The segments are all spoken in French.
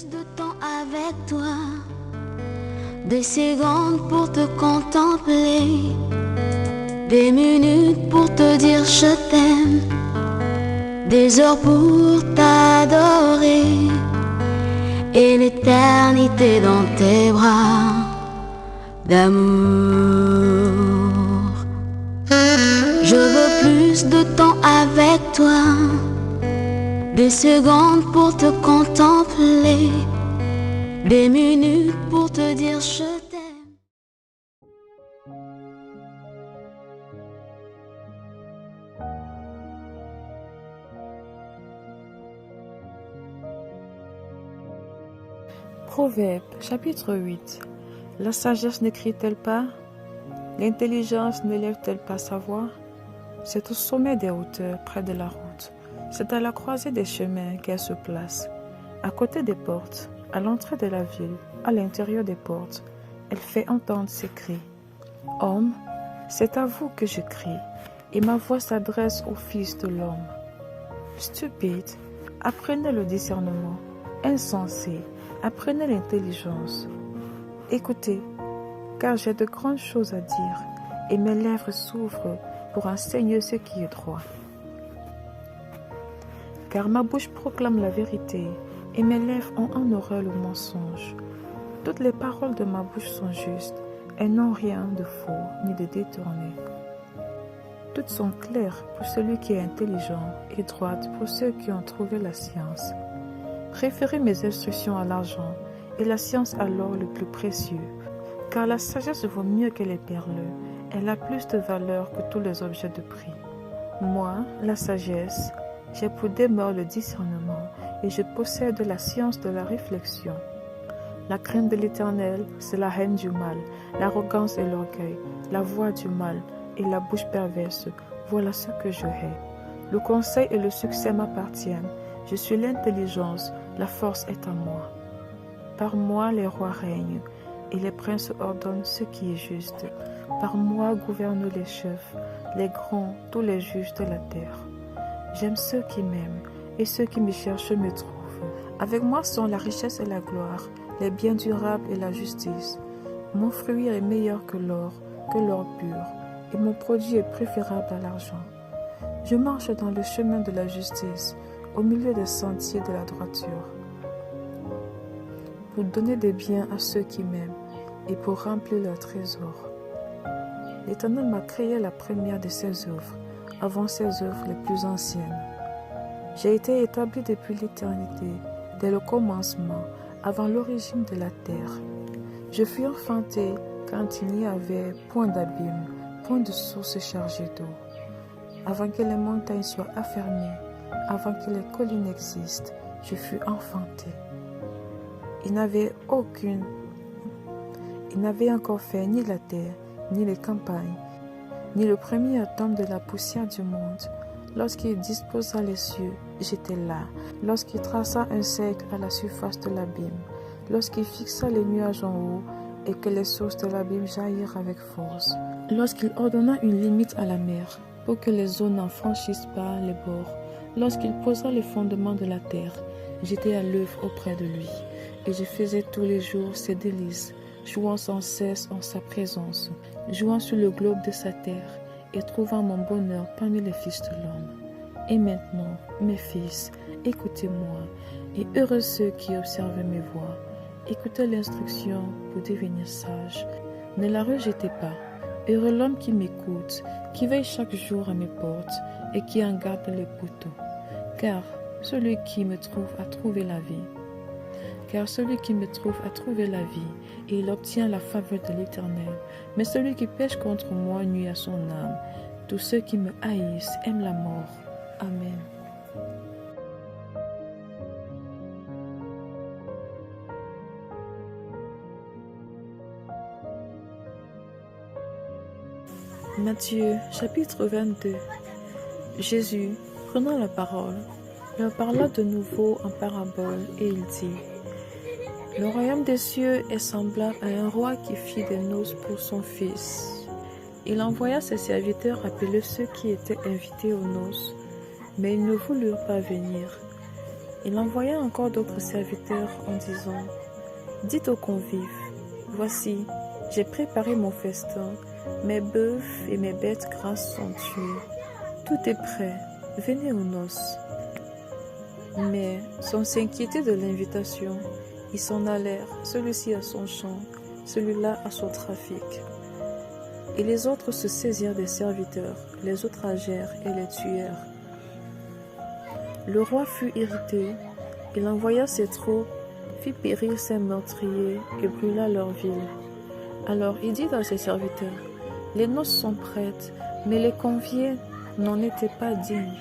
plus de temps avec toi, des secondes pour te contempler, des minutes pour te dire je t'aime, des heures pour t'adorer, et l'éternité dans tes bras d'amour. Je veux plus de temps avec toi, des secondes pour te contempler, des minutes pour te dire je t'aime. Proverbe, chapitre 8. La sagesse n'écrit-elle pas? L'intelligence n'élève-t-elle pas sa voix? C'est au sommet des hauteurs, près de la route. C'est à la croisée des chemins qu'elle se place. À côté des portes, à l'entrée de la ville, à l'intérieur des portes, elle fait entendre ses cris. Homme, c'est à vous que je crie, et ma voix s'adresse au Fils de l'homme. Stupide, apprenez le discernement. Insensé, apprenez l'intelligence. Écoutez, car j'ai de grandes choses à dire, et mes lèvres s'ouvrent pour enseigner ce qui est droit. Car ma bouche proclame la vérité, et mes lèvres ont en horreur le mensonge. Toutes les paroles de ma bouche sont justes, elles n'ont rien de faux ni de détourné. Toutes sont claires pour celui qui est intelligent, et droites pour ceux qui ont trouvé la science. Préférez mes instructions à l'argent, et la science à l'or le plus précieux. Car la sagesse vaut mieux que les perles, elle a plus de valeur que tous les objets de prix. Moi, la sagesse, j'ai pour demeure le discernement, et je possède la science de la réflexion. La crainte de l'Éternel, c'est la haine du mal, l'arrogance et l'orgueil, la voix du mal et la bouche perverse, voilà ce que je hais. Le conseil et le succès m'appartiennent, je suis l'intelligence, la force est à moi. Par moi les rois règnent, et les princes ordonnent ce qui est juste. Par moi gouvernent les chefs, les grands, tous les juges de la terre. J'aime ceux qui m'aiment, et ceux qui me cherchent me trouvent. Avec moi sont la richesse et la gloire, les biens durables et la justice. Mon fruit est meilleur que l'or pur, et mon produit est préférable à l'argent. Je marche dans le chemin de la justice, au milieu des sentiers de la droiture, pour donner des biens à ceux qui m'aiment et pour remplir leurs trésors. L'Éternel m'a créé la première de ses œuvres, avant ses œuvres les plus anciennes. J'ai été établi depuis l'éternité, dès le commencement, avant l'origine de la terre. Je fus enfanté quand il n'y avait point d'abîme, point de source chargée d'eau. Avant que les montagnes soient affermies, avant que les collines existent, je fus enfanté. Il n'avait encore fait ni la terre, ni les campagnes, ni le premier atome de la poussière du monde. Lorsqu'il disposa les cieux, j'étais là. Lorsqu'il traça un cercle à la surface de l'abîme, lorsqu'il fixa les nuages en haut et que les sources de l'abîme jaillirent avec force, lorsqu'il ordonna une limite à la mer pour que les eaux n'en franchissent pas les bords, lorsqu'il posa les fondements de la terre, j'étais à l'œuvre auprès de lui, et je faisais tous les jours ses délices, jouant sans cesse en sa présence, jouant sur le globe de sa terre, et trouvant mon bonheur parmi les fils de l'homme. Et maintenant, mes fils, écoutez-moi, et heureux ceux qui observent mes voies. Écoutez l'instruction pour devenir sage. Ne la rejetez pas. Heureux l'homme qui m'écoute, qui veille chaque jour à mes portes, et qui en garde les poteaux. Car celui qui me trouve a trouvé la vie. Car celui qui me trouve a trouvé la vie, et il obtient la faveur de l'Éternel. Mais celui qui pêche contre moi nuit à son âme. Tous ceux qui me haïssent aiment la mort. Amen. Matthieu, chapitre 22. Jésus, prenant la parole, leur parla de nouveau en parabole, et il dit: Le royaume des cieux est semblable à un roi qui fit des noces pour son fils. Il envoya ses serviteurs appeler ceux qui étaient invités aux noces, mais ils ne voulurent pas venir. Il envoya encore d'autres serviteurs en disant, « Dites aux convives, voici, j'ai préparé mon festin, mes bœufs et mes bêtes grasses sont tués. Tout est prêt, venez aux noces. » Mais, sans s'inquiéter de l'invitation, ils s'en allèrent, celui-ci à son champ, celui-là à son trafic. Et les autres se saisirent des serviteurs, les outragèrent et les tuèrent. Le roi fut irrité, il envoya ses troupes, fit périr ses meurtriers et brûla leur ville. Alors il dit à ses serviteurs, « Les noces sont prêtes, mais les conviés n'en étaient pas dignes.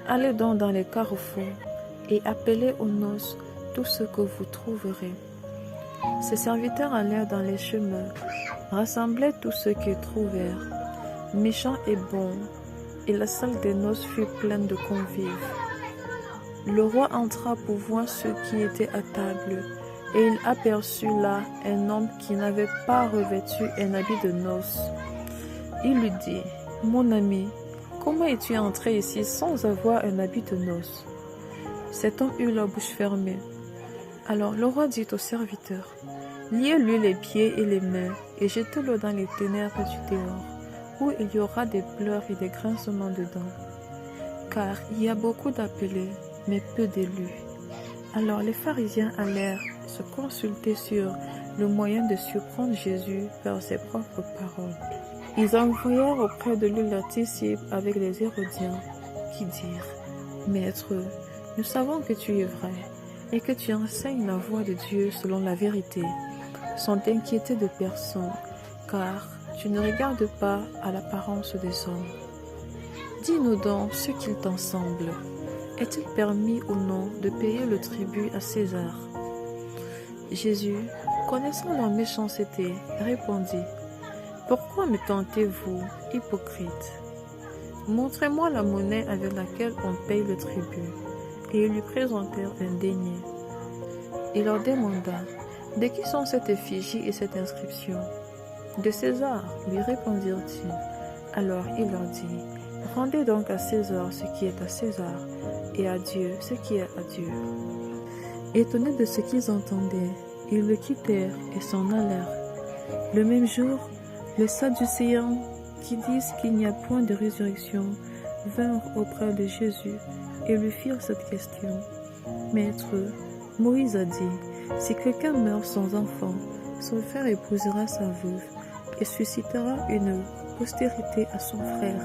Allez donc dans les carrefours et appelez aux noces tout ce que vous trouverez. » Ses serviteurs allèrent dans les chemins, rassemblaient tous ceux qu'ils trouvèrent, méchants et bons, et la salle des noces fut pleine de convives. Le roi entra pour voir ceux qui étaient à table, et il aperçut là un homme qui n'avait pas revêtu un habit de noces. Il lui dit, « Mon ami, comment es-tu entré ici sans avoir un habit de noces ?» Cet homme eut la bouche fermée. Alors le roi dit aux serviteurs, « Liez-lui les pieds et les mains, et jetez-le dans les ténèbres du dehors, où il y aura des pleurs et des grincements de dents. Car il y a beaucoup d'appelés, mais peu d'élus. » Alors les pharisiens allèrent se consulter sur le moyen de surprendre Jésus par ses propres paroles. Ils envoyèrent auprès de lui leurs disciples avec les Hérodiens, qui dirent, « Maître, nous savons que tu es vrai, et que tu enseignes la voie de Dieu selon la vérité, sans t'inquiéter de personne, car tu ne regardes pas à l'apparence des hommes. Dis-nous donc ce qu'il t'en semble. Est-il permis ou non de payer le tribut à César ?» Jésus, connaissant leur méchanceté, répondit, « Pourquoi me tentez-vous, hypocrite? Montrez-moi la monnaie avec laquelle on paye le tribut. » Et ils lui présentèrent un denier. Il leur demanda, « De qui sont cette effigie et cette inscription ?» « De César, lui répondirent-ils. Alors il leur dit, « Rendez donc à César ce qui est à César, et à Dieu ce qui est à Dieu. » Étonnés de ce qu'ils entendaient, ils le quittèrent et s'en allèrent. Le même jour, les Sadducéens, qui disent qu'il n'y a point de résurrection, vinrent auprès de Jésus et lui firent cette question. « Maître, Moïse a dit, si quelqu'un meurt sans enfant, son frère épousera sa veuve et suscitera une postérité à son frère.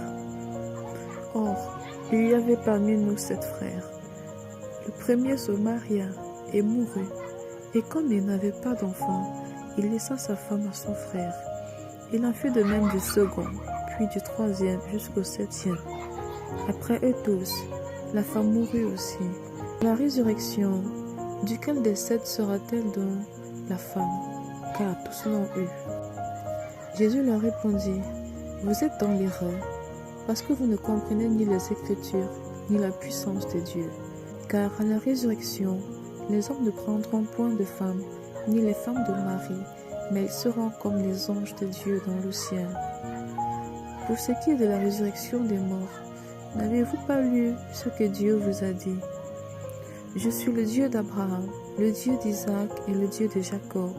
Or, il y avait parmi nous 7 frères. Le premier se maria et mourut, et comme il n'avait pas d'enfant, il laissa sa femme à son frère. Il en fut de même du second, puis du troisième jusqu'au 7e. Après eux tous, la femme mourut aussi. La résurrection, duquel des 7 sera-t-elle donc la femme, car tous l'ont eu? Jésus leur répondit, « Vous êtes dans l'erreur, parce que vous ne comprenez ni les Écritures, ni la puissance de Dieu. Car à la résurrection, les hommes ne prendront point de femmes, ni les femmes de mari, mais ils seront comme les anges de Dieu dans le ciel. Pour ce qui est de la résurrection des morts, n'avez-vous pas lu ce que Dieu vous a dit? Je suis le Dieu d'Abraham, le Dieu d'Isaac et le Dieu de Jacob.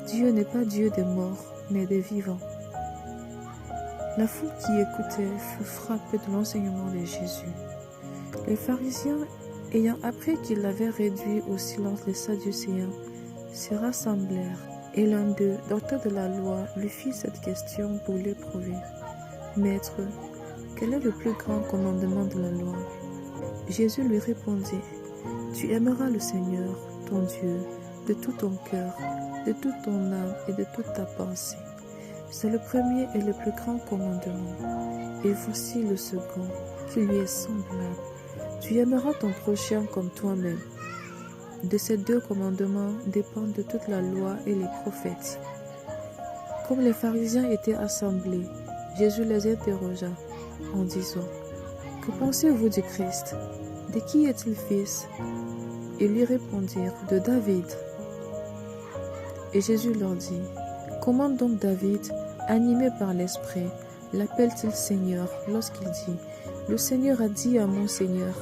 Dieu n'est pas Dieu des morts, mais des vivants. » La foule qui écoutait fut frappée de l'enseignement de Jésus. Les pharisiens, ayant appris qu'il avait réduit au silence les Sadducéens, se rassemblèrent, et l'un d'eux, docteur de la loi, lui fit cette question pour l'éprouver. « Maître, quel est le plus grand commandement de la loi ?» Jésus lui répondit, « Tu aimeras le Seigneur, ton Dieu, de tout ton cœur, de toute ton âme et de toute ta pensée. C'est le premier et le plus grand commandement. Et voici le second, qui lui est semblable. Tu aimeras ton prochain comme toi-même. De ces 2 commandements dépendent de toute la loi et les prophètes. » Comme les pharisiens étaient assemblés, Jésus les interrogea en disant, « Que pensez-vous du Christ? De qui est-il fils ?» Ils lui répondirent, « De David. » Et Jésus leur dit, « Comment donc David, animé par l'Esprit, l'appelle-t-il Seigneur lorsqu'il dit, « Le Seigneur a dit à mon Seigneur,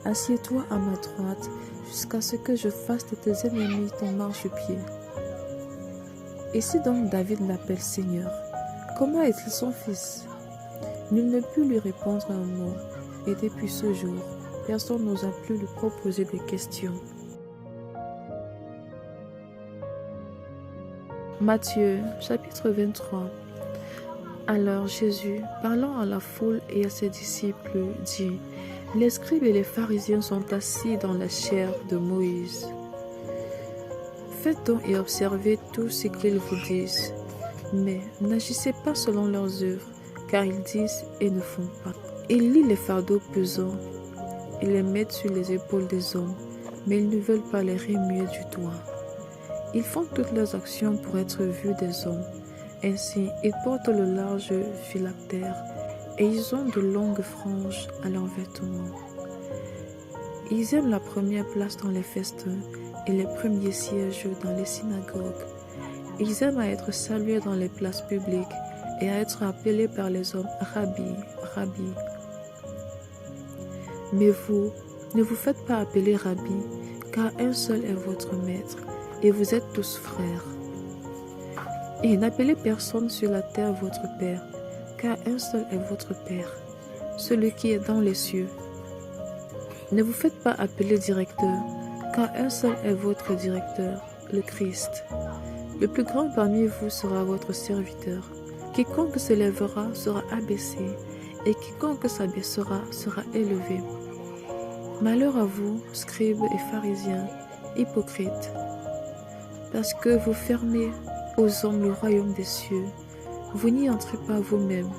Assieds-toi à ma droite jusqu'à ce que je fasse de tes ennemis ton marchepied. Et si donc David l'appelle Seigneur, comment est-il son fils? Nul ne put lui répondre un mot, et depuis ce jour, personne n'osa plus lui proposer des questions. Matthieu, chapitre 23. Alors Jésus, parlant à la foule et à ses disciples, dit: Les scribes et les pharisiens sont assis dans la chaire de Moïse. Faites donc et observez tout ce qu'ils vous disent, mais n'agissez pas selon leurs œuvres, car ils disent et ne font pas. Ils lient les fardeaux pesants et les mettent sur les épaules des hommes, mais ils ne veulent pas les remuer du doigt. Ils font toutes leurs actions pour être vus des hommes. Ainsi, ils portent le large phylactère et ils ont de longues franges à leurs vêtements. Ils aiment la première place dans les festins et les premiers sièges dans les synagogues. Ils aiment à être salués dans les places publiques et à être appelés par les hommes Rabbi, Rabbi. Mais vous, ne vous faites pas appeler Rabbi, car un seul est votre maître, et vous êtes tous frères. Et n'appelez personne sur la terre votre Père, car un seul est votre Père, celui qui est dans les cieux. Ne vous faites pas appeler directeur, car un seul est votre directeur, le Christ. Le plus grand parmi vous sera votre serviteur. Quiconque se lèvera sera abaissé, et quiconque s'abaissera sera élevé. Malheur à vous, scribes et pharisiens, hypocrites, parce que vous fermez aux hommes le royaume des cieux. Vous n'y entrez pas vous-même,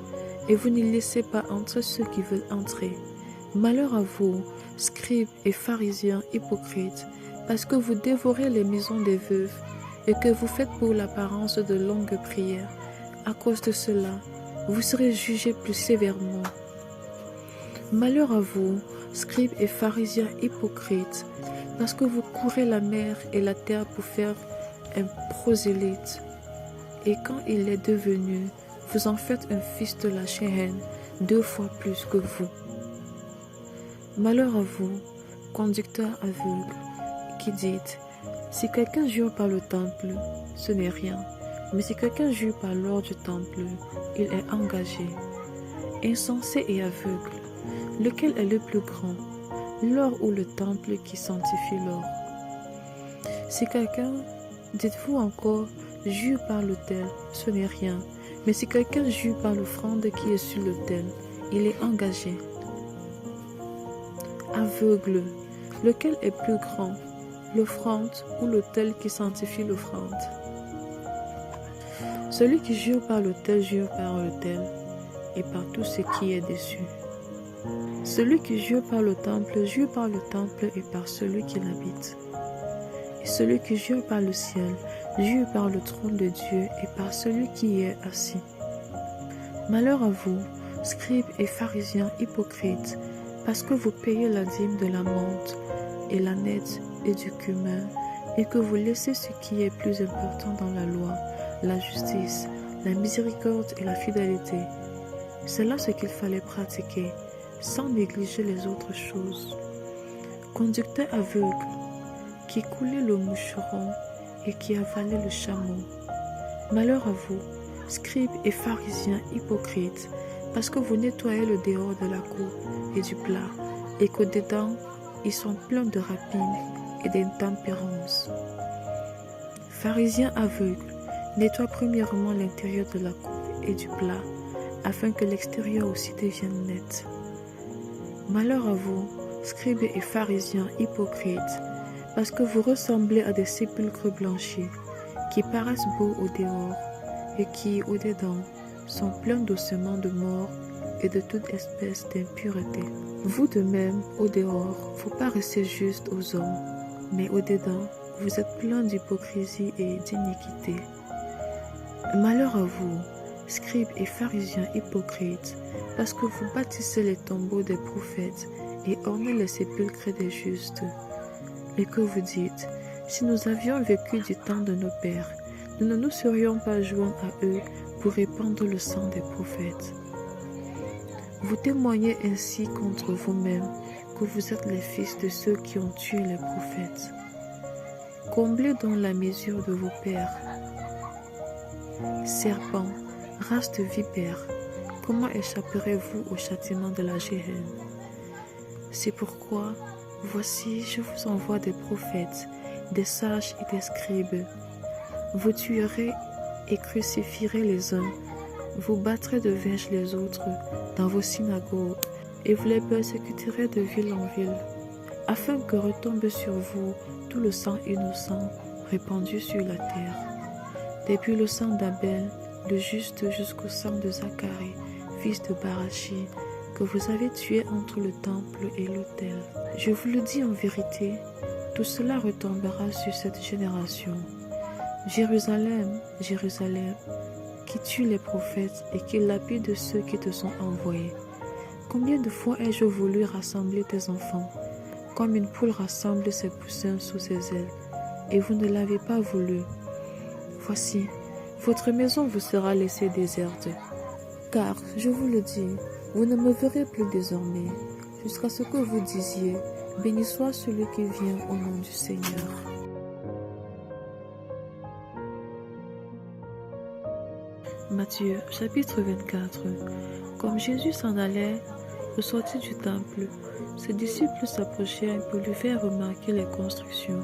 et vous n'y laissez pas entrer ceux qui veulent entrer. Malheur à vous, scribes et pharisiens hypocrites, parce que vous dévorez les maisons des veuves, et que vous faites pour l'apparence de longues prières. À cause de cela, vous serez jugés plus sévèrement. Malheur à vous, scribes et pharisiens hypocrites, parce que vous courez la mer et la terre pour faire un prosélyte, et quand il est devenu, vous en faites un fils de la Chéhenne 2 fois plus que vous. Malheur à vous, conducteurs aveugles, qui dites: si quelqu'un jure par le temple, ce n'est rien, mais si quelqu'un jure par l'or du temple, il est engagé. Insensé et aveugle, lequel est le plus grand, l'or ou le temple qui sanctifie l'or? Si quelqu'un, dites-vous encore, jure par l'autel, ce n'est rien, mais si quelqu'un jure par l'offrande qui est sur l'autel, il est engagé. Aveugle, lequel est plus grand, l'offrande ou l'autel qui sanctifie l'offrande? Celui qui jure par l'autel jure par l'autel et par tout ce qui est dessus. Celui qui jure par le temple jure par le temple et par celui qui l'habite. Et celui qui jure par le ciel jure par le trône de Dieu et par celui qui y est assis. Malheur à vous, scribes et pharisiens hypocrites, parce que vous payez la dîme de la menthe et la nette et du cumin, et que vous laissez ce qui est plus important dans la loi, la justice, la miséricorde et la fidélité. C'est là ce qu'il fallait pratiquer, sans négliger les autres choses. Conducteurs aveugles, qui coulaient le moucheron et qui avalaient le chameau. Malheur à vous, scribes et pharisiens hypocrites, parce que vous nettoyez le dehors de la coupe et du plat, et qu'au-dedans, ils sont pleins de rapines et d'intempérance. Pharisiens aveugles, nettoie premièrement l'intérieur de la coupe et du plat, afin que l'extérieur aussi devienne net. Malheur à vous, scribes et pharisiens hypocrites, parce que vous ressemblez à des sépulcres blanchis, qui paraissent beaux au dehors, et qui, au dedans, sont pleins d'ossements de mort et de toute espèce d'impureté. Vous de même, au dehors, vous paraissez juste aux hommes, mais au dedans, vous êtes pleins d'hypocrisie et d'iniquité. Malheur à vous, scribes et pharisiens hypocrites, parce que vous bâtissez les tombeaux des prophètes et ornez les sépulcres des justes, et que vous dites: si nous avions vécu du temps de nos pères, nous ne nous serions pas joints à eux pour répandre le sang des prophètes. Vous témoignez ainsi contre vous-même, que vous êtes les fils de ceux qui ont tué les prophètes. Comblez donc la mesure de vos pères. Serpents, race de vipères, comment échapperez-vous au châtiment de la géhenne? C'est pourquoi, voici, je vous envoie des prophètes, des sages et des scribes. Vous tuerez et crucifierez les uns, vous battrez de verge les autres dans vos synagogues, et vous les persécuterez de ville en ville, afin que retombe sur vous tout le sang innocent répandu sur la terre, depuis le sang d'Abel, le juste, jusqu'au sang de Zacharie, fils de Barachi, que vous avez tué entre le temple et l'autel. Je vous le dis en vérité, tout cela retombera sur cette génération. Jérusalem, Jérusalem, qui tue les prophètes et qui lapide ceux qui te sont envoyés. Combien de fois ai-je voulu rassembler tes enfants, comme une poule rassemble ses poussins sous ses ailes, et vous ne l'avez pas voulu. Voici, votre maison vous sera laissée déserte. Car, je vous le dis, vous ne me verrez plus désormais, jusqu'à ce que vous disiez, béni soit celui qui vient au nom du Seigneur. Matthieu, chapitre 24. Comme Jésus s'en allait, au sortir du temple, ses disciples s'approchèrent pour lui faire remarquer les constructions.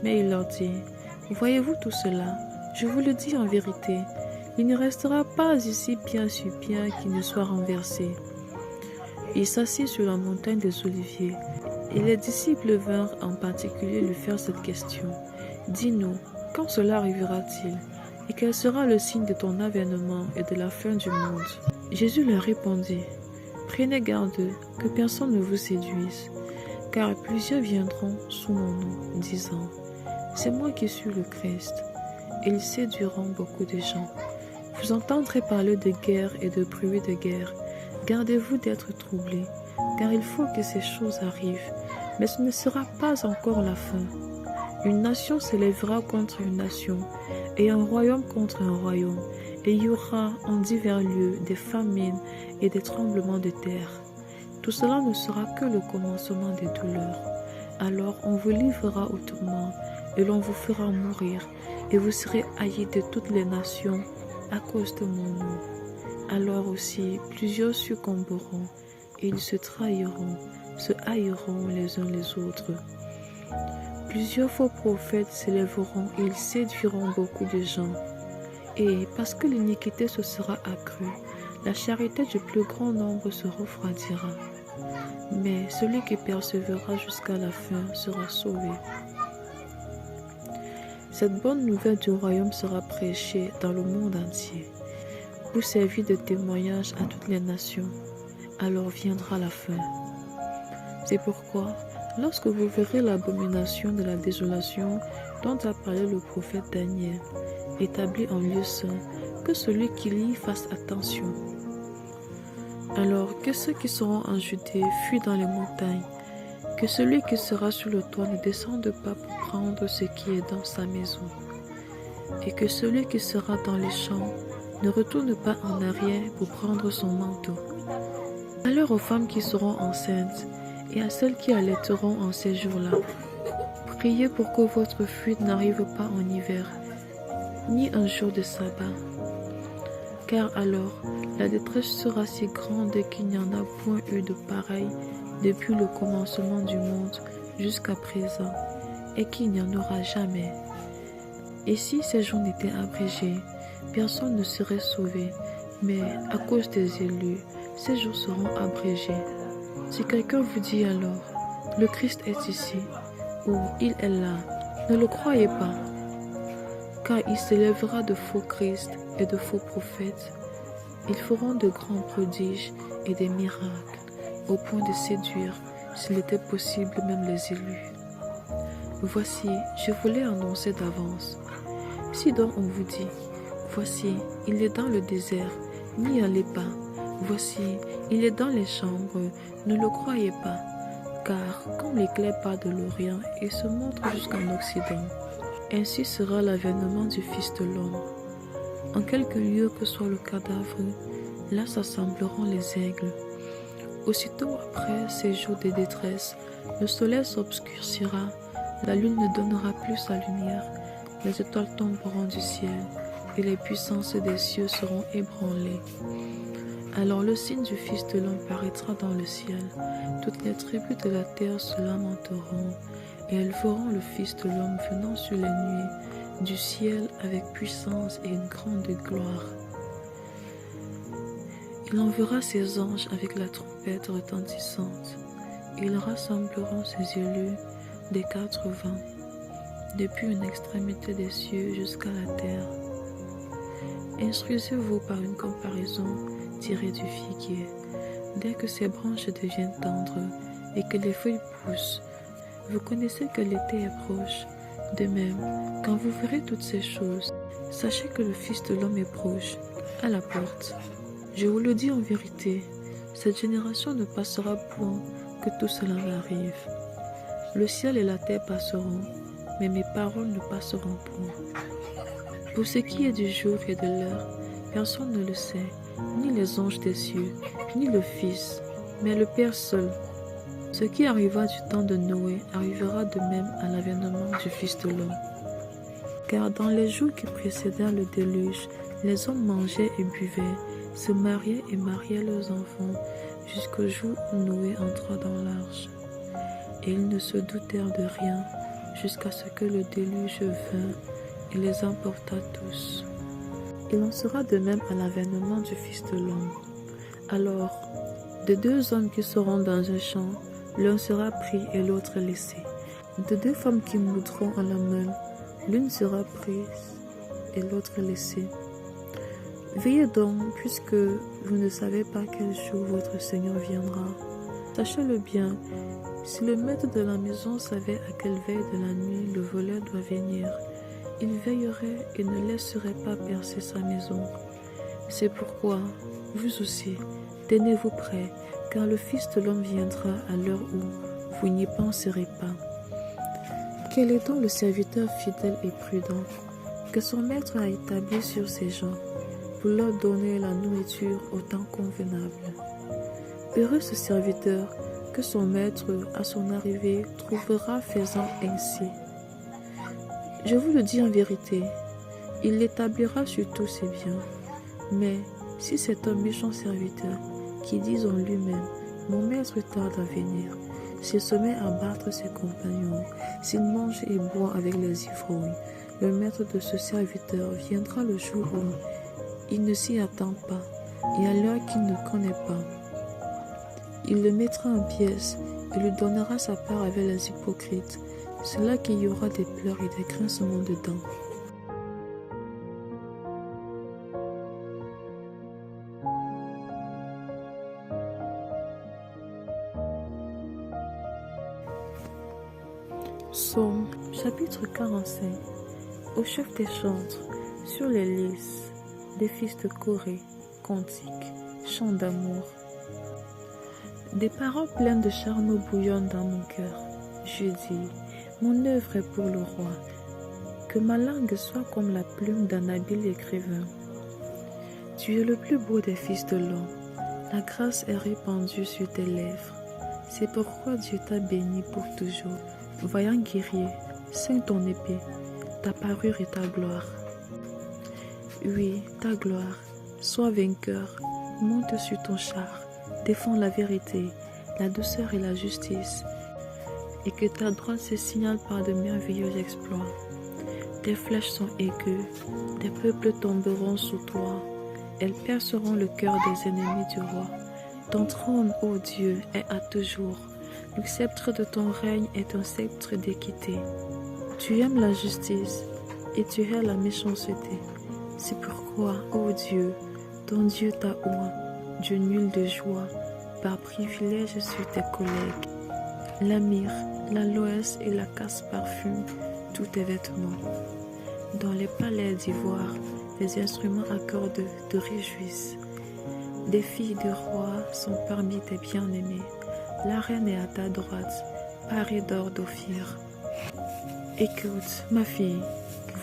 Mais il leur dit, « Voyez-vous tout cela? Je vous le dis en vérité, il ne restera pas ici pierre sur pierre qui ne soit renversé. » Il s'assit sur la montagne des Oliviers, et les disciples vinrent en particulier lui faire cette question. « Dis-nous, quand cela arrivera-t-il? Et quel sera le signe de ton avènement et de la fin du monde? » Jésus leur répondit, « Prenez garde que personne ne vous séduise, car plusieurs viendront sous mon nom, disant, « C'est moi qui suis le Christ. » Et ils séduiront beaucoup de gens. Vous entendrez parler de guerre et de bruit de guerre. Gardez-vous d'être troublés, car il faut que ces choses arrivent, mais ce ne sera pas encore la fin. Une nation s'élèvera contre une nation, et un royaume contre un royaume, et il y aura en divers lieux des famines et des tremblements de terre. Tout cela ne sera que le commencement des douleurs. Alors on vous livrera au tourment, et l'on vous fera mourir, et vous serez haïs de toutes les nations à cause de mon nom. Alors aussi plusieurs succomberont, et ils se trahiront, se haïront les uns les autres. Plusieurs faux prophètes s'élèveront et ils séduiront beaucoup de gens. Et parce que l'iniquité se sera accrue, la charité du plus grand nombre se refroidira. Mais celui qui persévérera jusqu'à la fin sera sauvé. Cette bonne nouvelle du royaume sera prêchée dans le monde entier, pour servir de témoignage à toutes les nations. Alors viendra la fin. C'est pourquoi, lorsque vous verrez l'abomination de la désolation dont a parlé le prophète Daniel, établi en lieu saint, que celui qui lit fasse attention. Alors que ceux qui seront en Judée fuient dans les montagnes, que celui qui sera sur le toit ne descende pas pour prendre ce qui est dans sa maison, et que celui qui sera dans les champs ne retourne pas en arrière pour prendre son manteau. Alors aux femmes qui seront enceintes, et à celles qui allaiteront en ces jours-là, priez pour que votre fuite n'arrive pas en hiver, ni un jour de sabbat. Car alors, la détresse sera si grande qu'il n'y en a point eu de pareil depuis le commencement du monde jusqu'à présent, et qu'il n'y en aura jamais. Et si ces jours n'étaient abrégés, personne ne serait sauvé, mais à cause des élus, ces jours seront abrégés. Si quelqu'un vous dit alors, le Christ est ici, ou il est là, ne le croyez pas, car il s'élèvera de faux Christ et de faux prophètes. Ils feront de grands prodiges et des miracles, au point de séduire, s'il était possible, même les élus. Voici, je vous l'ai annoncé d'avance. Si donc on vous dit, voici, il est dans le désert, n'y allez pas. Voici, il est dans les chambres, ne le croyez pas, car comme l'éclair part de l'Orient et se montre jusqu'en Occident, ainsi sera l'avènement du Fils de l'homme. En quelque lieu que soit le cadavre, là s'assembleront les aigles. Aussitôt après ces jours de détresse, le soleil s'obscurcira, la lune ne donnera plus sa lumière, les étoiles tomberont du ciel et les puissances des cieux seront ébranlées. Alors le signe du Fils de l'homme paraîtra dans le ciel. Toutes les tribus de la terre se lamenteront et elles verront le Fils de l'homme venant sur les nuées du ciel avec puissance et une grande gloire. Il enverra ses anges avec la trompette retentissante. Ils rassembleront ses élus des 4 vents, depuis une extrémité des cieux jusqu'à la terre. Instruisez-vous par une comparaison tirée du figuier. Dès que ses branches deviennent tendres et que les feuilles poussent, vous connaissez que l'été est proche. De même, quand vous verrez toutes ces choses, sachez que le Fils de l'homme est proche, à la porte. Je vous le dis en vérité, cette génération ne passera point que tout cela arrive. Le ciel et la terre passeront, mais mes paroles ne passeront point. Pour ce qui est du jour et de l'heure, personne ne le sait, ni les anges des cieux, ni le Fils, mais le Père seul. Ce qui arriva du temps de Noé arrivera de même à l'avènement du Fils de l'homme. Car dans les jours qui précédèrent le déluge, les hommes mangeaient et buvaient, se mariaient et mariaient leurs enfants, jusqu'au jour où Noé entra dans l'arche. Et ils ne se doutèrent de rien, jusqu'à ce que le déluge vint et les emporta tous. Il en sera de même à l'avènement du Fils de l'homme. Alors, de 2 hommes qui seront dans un champ, l'un sera pris et l'autre laissé. De 2 femmes qui moudront en la main, l'une sera prise et l'autre laissée. Veillez donc, puisque vous ne savez pas quel jour votre Seigneur viendra. Sachez-le bien, si le maître de la maison savait à quelle veille de la nuit le voleur doit venir, il veillerait et ne laisserait pas percer sa maison. C'est pourquoi, vous aussi, tenez-vous prêts, car le Fils de l'homme viendra à l'heure où vous n'y penserez pas. Quel est donc le serviteur fidèle et prudent que son maître a établi sur ses gens pour leur donner la nourriture au temps convenable? Heureux ce serviteur que son maître, à son arrivée, trouvera faisant ainsi. Je vous le dis en vérité, il l'établira sur tous ses biens. Mais si c'est un méchant serviteur qui dit en lui-même, mon maître tarde à venir, s'il se met à battre ses compagnons, s'il mange et boit avec les ivrognes, le maître de ce serviteur viendra le jour où il ne s'y attend pas et à l'heure qu'il ne connaît pas. Il le mettra en pièces et lui donnera sa part avec les hypocrites. C'est là qu'il y aura des pleurs et des grincements de dents. Psaume chapitre 45. Au chef des chantres, sur les lys, des fils de Corée, cantiques, chants d'amour. Des paroles pleines de charme bouillonnent dans mon cœur. Je dis, mon œuvre est pour le roi. Que ma langue soit comme la plume d'un habile écrivain. Tu es le plus beau des fils de l'homme. La grâce est répandue sur tes lèvres. C'est pourquoi Dieu t'a béni pour toujours. Vaillant guerrier, ceins ton épée, ta parure et ta gloire. Oui, ta gloire, sois vainqueur, monte sur ton char, défends la vérité, la douceur et la justice, et que ta droite se signale par de merveilleux exploits. Tes flèches sont aiguës, des peuples tomberont sous toi, elles perceront le cœur des ennemis du roi. Ton trône, ô Dieu, est à toujours. Le sceptre de ton règne est un sceptre d'équité. Tu aimes la justice et tu hais la méchanceté. C'est pourquoi, ô Dieu, ton Dieu t'a oint d'une huile de joie par privilège sur tes collègues. La myrrhe, l'aloès et la casse parfument tous tes vêtements. Dans les palais d'ivoire, les instruments à cordes te réjouissent. Des filles de rois sont parmi tes bien-aimés. La reine est à ta droite, parée d'or d'Ophir. Écoute, ma fille,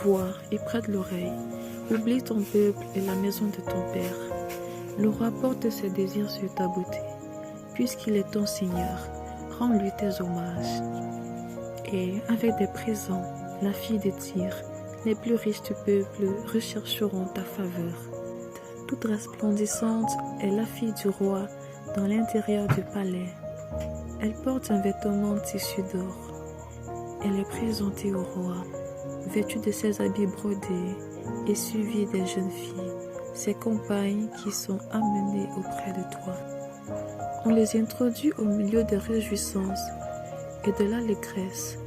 vois et prête l'oreille. Oublie ton peuple et la maison de ton père. Le roi porte ses désirs sur ta beauté. puisqu'il est ton Seigneur, rends-lui tes hommages. Et avec des présents, la fille de Tyr, les plus riches du peuple rechercheront ta faveur. Toute resplendissante est la fille du roi dans l'intérieur du palais. Elle porte un vêtement de tissu d'or. Elle est présentée au roi, vêtue de ses habits brodés et suivie des jeunes filles, ses compagnes qui sont amenées auprès de toi. On les introduit au milieu des réjouissances et de l'allégresse.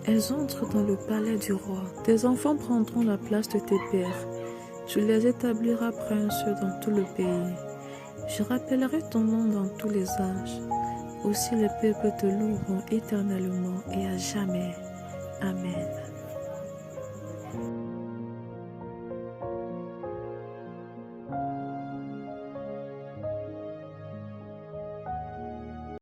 Elles entrent dans le palais du roi. Tes enfants prendront la place de tes pères. Tu les établiras princes dans tout le pays. Je rappellerai ton nom dans tous les âges. Aussi les peuples te loueront éternellement et à jamais. Amen.